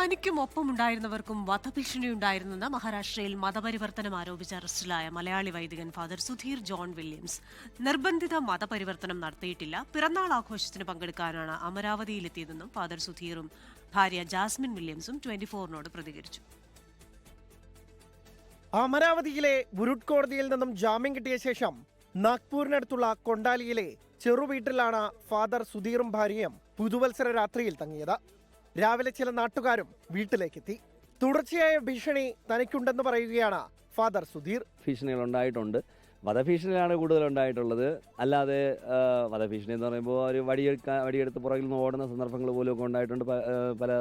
തനിക്കും ഒപ്പമുണ്ടായിരുന്നവർക്കും വധഭീഷണിയുണ്ടായിരുന്നെന്ന് മഹാരാഷ്ട്രയിൽ മതപരിവർത്തനം ആരോപിച്ച് അറസ്റ്റിലായ മലയാളി വൈദികൻ ഫാദർ സുധീർ ജോൺ വില്യംസ്. നിർബന്ധിത മതപരിവർത്തനം നടത്തിയിട്ടില്ല, പിറന്നാൾ ആഘോഷത്തിന് പങ്കെടുക്കാനാണ് അമരാവതിയിലെത്തിയതെന്നും ഫാദർ സുധീറും ഭാര്യ ജാസ്മിൻ വില്യംസും 24-നോട് പ്രതികരിച്ചു. അമരാവതിയിലെ വുരുഡ് കോടതിയിൽ നിന്നും ജാമ്യം കിട്ടിയ ശേഷം നാഗ്പൂരിനടുത്തുള്ള കൊണ്ടാലിയിലെ ചെറുവീട്ടിലാണ് ഫാദർ സുധീറും ഭാര്യയും പുതുവത്സര രാത്രിയിൽ തങ്ങിയത്. രാവിലെ ചില നാട്ടുകാരും വീട്ടിലേക്കെത്തി. തുടർച്ചയായ ഭീഷണി തനിക്കുണ്ടെന്ന് പറയുകയാണ് ഫാദർ സുധീർ. ഭീഷണികൾ ഉണ്ടായിട്ടുണ്ട്. വധഭീഷണിയാണ് കൂടുതൽ ഉണ്ടായിട്ടുള്ളത്. അല്ലാതെ വധഭീഷണി എന്ന് പറയുമ്പോൾ ഒരു വടിയെടുത്ത് പുറകിൽ നിന്ന് ഓടുന്ന സന്ദർഭങ്ങൾ പോലും ഉണ്ടായിട്ടുണ്ട് പല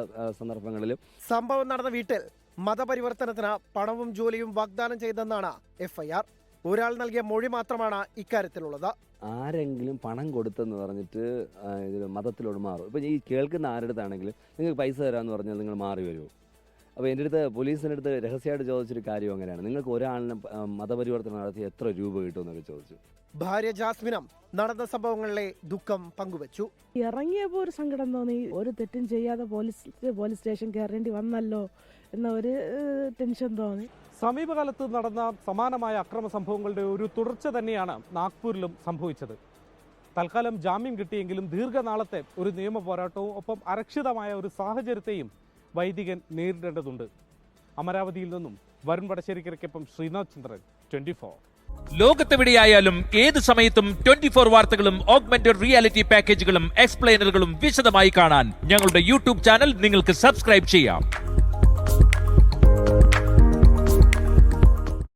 സന്ദർഭങ്ങളിലും. സംഭവം നടന്ന വീട്ടിൽ മതപരിവർത്തനത്തിന് പണവും ജോലിയും വാഗ്ദാനം ചെയ്തെന്നാണ് FIR. ഒരാൾ നൽകിയ മൊഴി മാത്രമാണ് ഇക്കാര്യത്തിലുള്ളത്. ആരെങ്കിലും പണം കൊടുത്തെന്ന് പറഞ്ഞിട്ട് മതത്തിലോട് മാറും. ഇപ്പം ഈ കേൾക്കുന്ന ആരുടെ അടുത്താണെങ്കിലും നിങ്ങൾക്ക് പൈസ തരാമെന്ന് പറഞ്ഞാൽ നിങ്ങൾ മാറി വരുമോ? അപ്പോൾ എൻ്റെ അടുത്ത് പോലീസിൻ്റെ അടുത്ത് രഹസ്യമായിട്ട് ചോദിച്ചൊരു കാര്യം അങ്ങനെയാണ്, നിങ്ങൾക്ക് ഒരാളിന് മതപരിവർത്തനം നടത്തി എത്ര രൂപ കിട്ടുമെന്നൊക്കെ ചോദിച്ചു. ഭാര്യ ജാസ്മിനും നടന്ന സംഭവങ്ങളിലെ ദുഃഖം പങ്കുവച്ചു. ഇറങ്ങിയപ്പോൾ ഒരു സങ്കടം തോന്നി. ഒരു തെറ്റും ചെയ്യാതെ പോലീസ് സ്റ്റേഷൻ കയറേണ്ടി വന്നല്ലോ എന്ന ഒരു ടെൻഷൻ തോന്നി. സമീപകാലത്ത് നടന്ന സമാനമായ അക്രമ സംഭവങ്ങളുടെ ഒരു തുടർച്ച തന്നെയാണ് നാഗ്പൂരിലും സംഭവിച്ചത്. തൽക്കാലം ജാമ്യം കിട്ടിയെങ്കിലും ദീർഘനാളത്തെ ഒരു നിയമ പോരാട്ടവും ഒപ്പം അരക്ഷിതമായ ഒരു സാഹചര്യത്തെയും വൈദികൻ നേരിടേണ്ടതുണ്ട്. അമരാവതിയിൽ നിന്നും വരുൺ വടശ്ശേരിക്കൊപ്പം ശ്രീനാഥ് ചന്ദ്രൻ, 24. ലോകത്തെവിടെയായാലും ഏത് സമയത്തും 24 വാർത്തകളും ഓഗ്മെന്റഡ് റിയാലിറ്റി പാക്കേജുകളും എക്സ്പ്ലെയിനറുകളും വിശദമായി കാണാൻ ഞങ്ങളുടെ YouTube ചാനൽ നിങ്ങൾക്ക് സബ്സ്ക്രൈബ് ചെയ്യാം.